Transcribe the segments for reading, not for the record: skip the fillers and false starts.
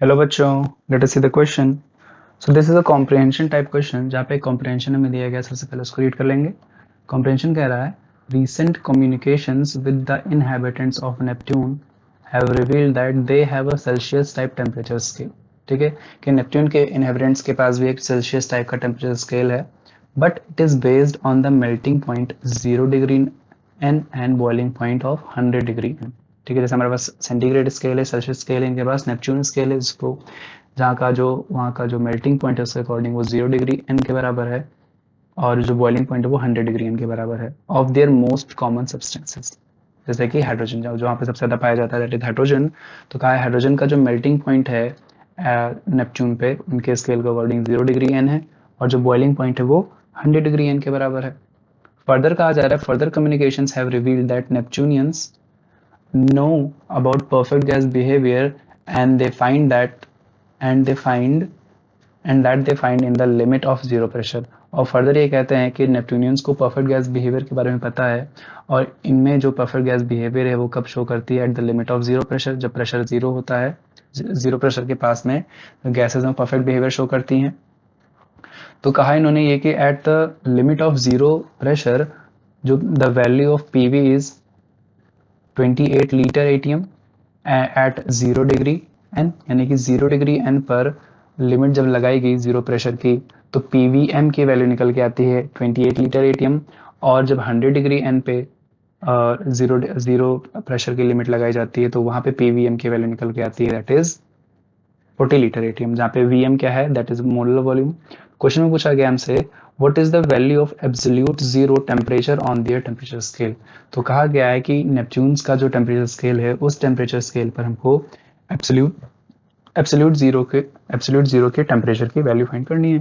Hello बच्चों, let us see the question. So this is a comprehension type question जहाँ पे comprehension हमें दिया गया। सबसे पहले उसको रीड कर लेंगे। कॉम्प्रिहेंशन कह रहा है recent communications with the inhabitants of Neptune have revealed that they have a Celsius type temperature scale. ठीक है, कि नेपट्यून के इनहेबिटेंट्स के पास भी एक सेल्सियस टाइप का टेम्परेचर स्केल है, but it is based on the melting point 0 degree N and boiling point of 100 degree N. ठीक है, जैसे हमारे पास सेंटीग्रेड स्केल है, सेल्सियस स्केल है, इनके पास नेपच्यून स्केल है, जिसको जहाँ का जो वहाँ का जो मेल्टिंग पॉइंट है उसके अकॉर्डिंग वो 0 डिग्री एन के बराबर है, और जो बॉइलिंग पॉइंट है वो 100 डिग्री एन के बराबर है of their most common substances. जैसे कि हाइड्रोजन, जो वहाँ पे सबसे ज़्यादा पाया जाता है दैट इज हाइड्रोजन। तो कहा है हाइड्रोजन का जो मेल्टिंग पॉइंट है नेपच्यून पे उनके स्केल के अकॉर्डिंग 0 डिग्री एन है, और जो बॉइलिंग पॉइंट है वो 100 डिग्री एन के बराबर है। फर्दर कहा जा रहा है further communications have revealed that Neptunians know about perfect gas behavior, and they find that and they find and that they find in the limit of zero pressure। और further ये कहते हैं कि नेपट्यूनियंस को परफेक्ट गैस बिहेवियर के बारे में पता है, और इनमें जो परफेक्ट गैस बिहेवियर है वो कब शो करती है, eight the limit of zero pressure. जब प्रेशर जीरो होता है, जीरो प्रेशर के पास में गैसेज में परफेक्ट बिहेवियर शो करती हैं। तो कहा इन्होंने ये कि at the limit of zero pressure जो the value of PV is 28 litre atm at 0 degree N, यानी कि 0 डिग्री एन पर लिमिट जब लगाई गई जीरो प्रेशर की, तो पीवीएम की वैल्यू निकल के आती है 28 लीटर एटीएम। और जब 100 डिग्री एन पे जीरो जीरो प्रेशर की लिमिट लगाई जाती है तो वहां पे पीवीएम की वैल्यू निकल के आती है दैट इज 40 लीटर एटीएम, जहाँ पे वीएम क्या है that is molar volume. Question में पूछा गया हमसे what is the value of absolute zero temperature on their temperature scale. तो कहा गया है कि नेपच्यून्स का जो टेम्परेचर स्केल है उस टेम्परेचर स्केल पर हमको एब्सोल्यूट एब्सोल्यूट जीरो के टेम्परेचर की वैल्यू फाइंड करनी है।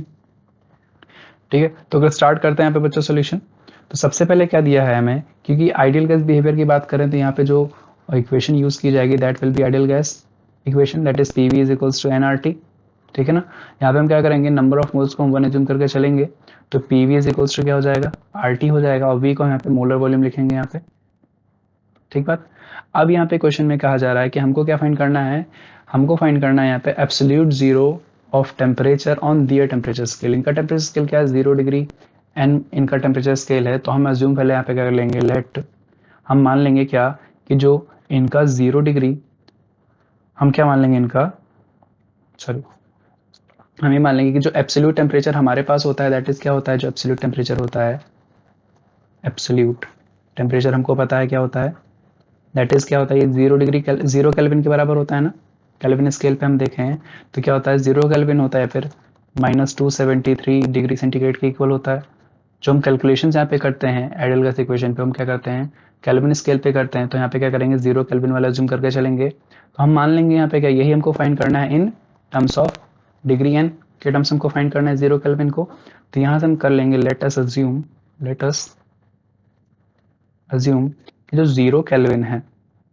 ठीक है, तो अगर स्टार्ट करते हैं यहाँ पे बच्चों सोल्यूशन। तो सबसे पहले क्या दिया है हमें, क्योंकि आइडियल गैस बिहेवियर की बात करें तो यहाँ पे जो इक्वेशन यूज की जाएगी that will be ideal gas equation, that is PV is equals to nRT. ठीक है ना, यहाँ पे हम क्या करेंगे, नंबर ऑफ मोल्स को हम 1 एज्यूम करके चलेंगे, तो पीवी इज इक्वल्स टू क्या हो जाएगा, आरटी हो जाएगा, और वी को यहाँ पे मोलर वॉल्यूम लिखेंगे यहाँ पे। ठीक बात। अब यहाँ पे क्वेश्चन में कहा जा रहा है कि हमको क्या फाइंड करना है, हमको फाइंड करना है यहाँ पे absolute zero of temperature on their temperature scale. इनका टेम्परेचर स्केल क्या है, 0 डिग्री एंड इनका टेम्परेचर स्केल है। तो हम अज्यूम पहले यहाँ पे क्या कर लेंगे, लेट हम मान लेंगे क्या कि जो इनका 0 डिग्री, हम क्या मान लेंगे इनका, सॉरी, हम ये मान लेंगे कि जो एब्सोल्यूट टेम्परेचर हमारे पास होता है दैट इज क्या होता है, जो एब्सोल्यूट टेम्परेचर होता है, एब्सोल्यूट टेम्परेचर हमको पता है क्या होता है, दैट इज क्या होता है, ये 0 डिग्री 0 केल्विन के बराबर होता है ना। केल्विन स्केल पे हम देखें तो क्या होता है, 0 केल्विन होता है, फिर -273 डिग्री सेंटीग्रेड के इक्वल होता है। जो हम कैलकुलेशन यहाँ पे करते हैं आइडियल गैस इक्वेशन पे, हम क्या करते हैं, केल्विन स्केल पे करते हैं। तो यहाँ पे क्या करेंगे, 0 केल्विन वाला जूम करके चलेंगे, तो हम मान लेंगे यहाँ पे क्या, यही हमको फाइंड करना है in terms of degree N के टर्म्स हमको फाइंड करना है 0 केल्विन को। तो यहाँ से हम कर लेंगे लेट अस अज्यूम कि जो 0 केल्विन है,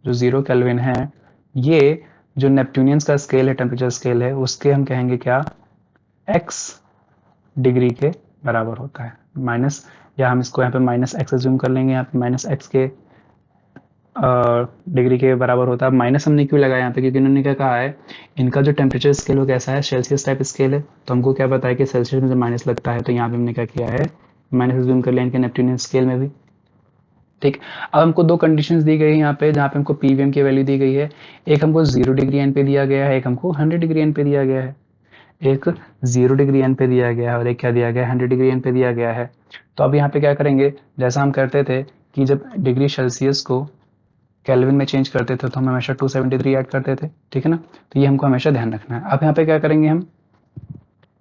जो 0 केल्विन है, ये जो नेपट्यूनियंस का स्केल है, टेम्परेचर स्केल है, उसके हम कहेंगे क्या, एक्स डिग्री के बराबर होता है। माइनस, या हम इसको यहाँ पे -x अज्यूम कर लेंगे, यहाँ पे -x के डिग्री के बराबर होता है। माइनस हमने क्यों लगाया यहाँ पे, क्योंकि इन्होंने क्या कहा है, इनका जो टेम्परेचर स्केल वो कैसा है, सेल्सियस टाइप स्केल है। तो हमको क्या पता है कि सेल्सियस में जब माइनस लगता है, तो यहाँ पे हमने क्या किया है, माइनस अज्यूम कर लिया इनके नेपट्यूनियन स्केल में भी। ठीक, अब हमको दो कंडीशंस दी गई है यहाँ पे, जहाँ पे हमको पीवीएम की वैल्यू दी गई है। एक हमको 0 डिग्री एन पे दिया गया है, एक हमको 100 डिग्री एन पे दिया गया है। एक 0 डिग्री एन पे दिया गया है और एक क्या दिया गया है, 100 डिग्री एन पे दिया गया है। तो अब यहाँ पे क्या करेंगे, जैसा हम करते थे कि जब डिग्री सेल्सियस को केल्विन में चेंज करते थे तो हम हमेशा 273 ऐड करते थे। ठीक है ना, तो ये हमको हमेशा ध्यान रखना है। अब यहाँ पे क्या करेंगे हम,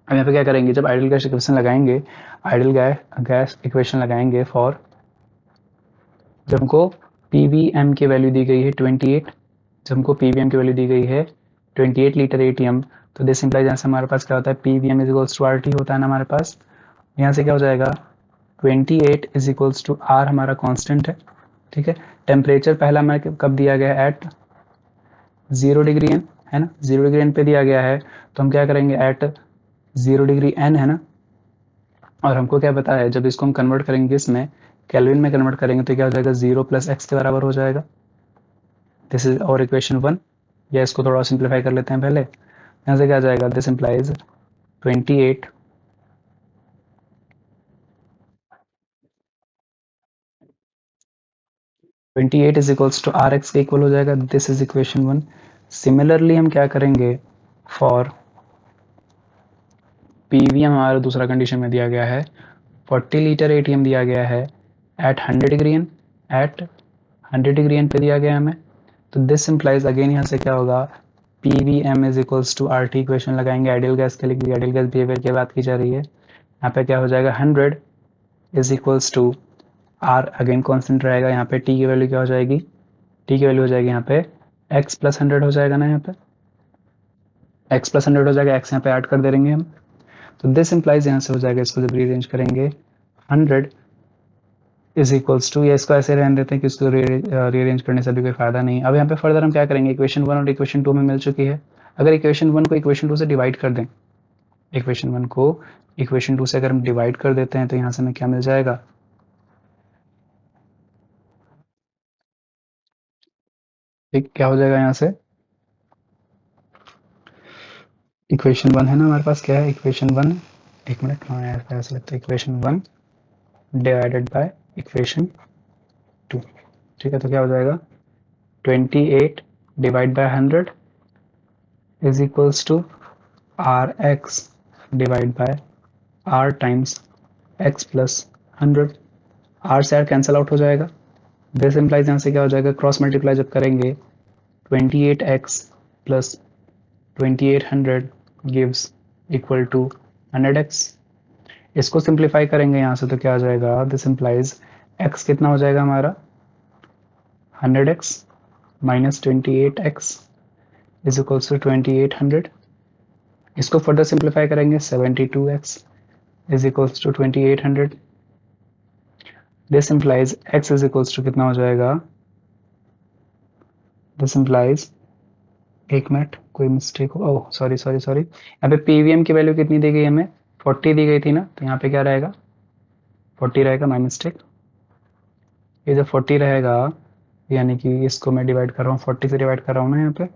अब यहाँ पे क्या करेंगे, जब आइडियल गैस इक्वेशन लगाएंगे, आइडियल गैस इक्वेशन लगाएंगे फॉर, जब हमको पीवीएम की वैल्यू दी गई है 28, जब हमको पीवीएम की वैल्यू दी गई है 28 लीटर एटीएम, तो दिस इंप्लाइज यहाँ से हमारे पास क्या होता है, PVM is equals to RT होता है ना हमारे पास। यहाँ से क्या हो जाएगा, 28 इज इक्वल्स टू आर हमारा कांस्टेंट है। ठीक है, टेम्परेचर पहला हमें कब दिया गया है, एट 0 डिग्री एन है ना, 0 डिग्री एन पे दिया गया है। तो हम क्या करेंगे, एट 0 डिग्री एन है ना, और हमको क्या पता है, जब इसको हम कन्वर्ट करेंगे इसमें केल्विन में कन्वर्ट करेंगे तो क्या हो जाएगा, 0 + x के बराबर हो जाएगा। दिस इज और इक्वेशन 1, या इसको थोड़ा सिंप्लीफाई कर लेते हैं पहले। यहाँ से क्या आ जाएगा, this implies 28 is equals to R x के इक्वल हो जाएगा। This is equation 1। सिमिलरली हम क्या करेंगे, फॉर पीवी हमारा दूसरा कंडीशन में दिया गया है 40 लीटर एटीएम दिया गया है at 100 degree N, at 100 degree N पे दिया गया हमें। तो दिस इम्प्लाइज अगेन यहाँ से क्या होगा, P V M is equals to R T equation लगाएंगे आइडियल गैस के लिए, क्योंकि आइडियल गैस बिहेवियर की बात की जा रही है। यहाँ पे क्या हो जाएगा, 100 is equals to R, again constant रहेगा। यहाँ पे टी की वैल्यू क्या हो जाएगी, टी की वैल्यू हो जाएगी यहाँ पे एक्स प्लस 100 हो जाएगा ना, यहाँ पे एक्स प्लस 100 हो जाएगा, एक्स यहाँ पे ऐड कर दे देंगे हम। तो दिस इम्प्लाइज यहाँ से हो जाएगा, इसको जब रीअरेंज करेंगे 100 इज इक्वल्स टू, या इसको ऐसे रहने देते हैं कि इसको रीअरेंज करने से भी कोई फायदा नहीं। अब यहाँ पे फर्दर हम क्या करेंगे, इक्वेशन 1 और इक्वेशन 2 में मिल चुकी है। अगर इक्वेशन 1 को इक्वेशन 2 से डिवाइड कर दें, इक्वेशन 1 को इक्वेशन 2 से अगर हम डिवाइड कर देते हैं तो यहाँ से हमें क्या मिल जाएगा, ठीक क्या हो जाएगा यहाँ से, इक्वेशन 1 है ना हमारे पास, क्या है इक्वेशन 1, एक मिनट हाँ यार ऐसे लगता है, इक्वेशन 1 डिवाइडेड बाय इक्वेशन 2, ठीक है। तो क्या हो जाएगा, 28 divide by 100 is equals to R x divide by R times x plus 100। R से आर कैंसिल आउट हो जाएगा। दिस इम्प्लाइज यहाँ से क्या हो जाएगा, क्रॉस मल्टीप्लाई जब करेंगे 28x plus 2800 gives equal to 100x। इसको सिंप्लीफाई करेंगे यहाँ से तो क्या आ जाएगा, दिस इम्प्लाइज x कितना हो जाएगा हमारा 100x minus 28x is equals to 2800। इसको फर्दर सिंप्लीफाई करेंगे 72x is equals to 2800। This implies x is equals to कितना हो जाएगा, दिस इम्प्लाइज, एक मिनट कोई मिस्टेक हो, ओह सॉरी सॉरी सॉरी, यहाँ पे पीवीएम की वैल्यू कितनी दी गई हमें, 40 दी गई थी ना, तो यहाँ पे क्या रहेगा 40 रहेगा, माई मिस्टेक। ये जब 40 रहेगा यानी कि इसको मैं डिवाइड कर रहा हूँ 40 से डिवाइड कर रहा हूँ ना यहाँ पे,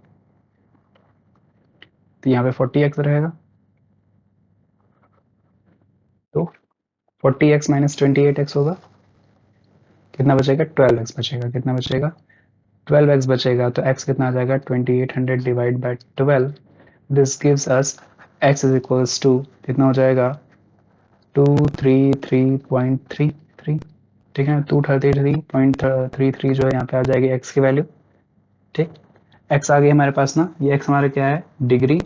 तो यहाँ पे 40x रहेगा। तो 40x माइनस 28x होगा, कितना बचेगा 12x बचेगा, कितना बचेगा 12x बचेगा। तो x कितना आ जाएगा 2800 divide by 12, this gives us x is equals to कितना हो जाएगा 233.33, ठीक है 233.33 जो है यहाँ पे आ जाएगी x की वैल्यू, ठीक। x आ गई हमारे पास ना, ये x हमारा क्या है डिग्री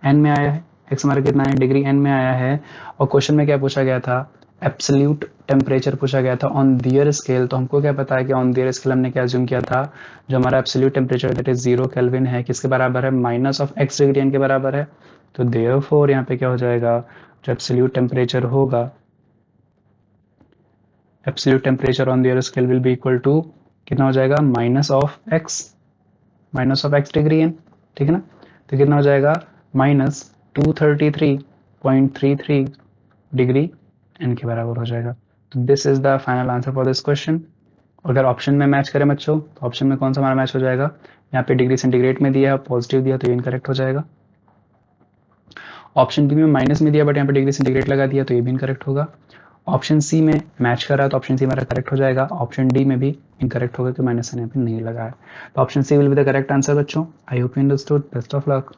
n में आया है, x हमारा कितना है डिग्री n में आया है। और क्वेश्चन में क्या पूछा गया था, एब्सोल्यूट टेम्परेचर पूछा गया था ऑन दियर स्केल। तो हमको क्या पता है कि ऑन दियर स्केल हमने क्या अज्यूम किया था, जो हमारा absolute temperature that is 0 kelvin है, किसके बराबर है minus of x degree n के बराबर है। तो देयरफॉर यहाँ पे क्या हो जाएगा, जो एब्सोल्यूट टेम्परेचर होगा, absolute temperature on their scale will be equal to कितना हो जाएगा minus of x degree n, ठीक है ना। तो कितना हो जाएगा माइनस 233.33 डिग्री n के बराबर हो जाएगा। तो this is the final answer for this question. अगर ऑप्शन में मैच करें बच्चों, तो ऑप्शन में कौन सा हमारा मैच हो जाएगा, यहाँ पे डिग्री सेंटीग्रेड में दिया है पॉजिटिव दिया तो ये इनकरेक्ट हो जाएगा। ऑप्शन बी में माइनस में दिया बट यहाँ पे डिग्री सेंटीग्रेड लगा दिया तो ये भी इनकरेक्ट होगा। ऑप्शन सी में मैच कर रहा है तो ऑप्शन सी हमारा करेक्ट हो जाएगा। ऑप्शन डी में भी इनकरेक्ट होगा कि माइनस यहाँ पे नहीं लगा है। तो option C will be the correct answer बच्चों। I hope you understood, best of luck.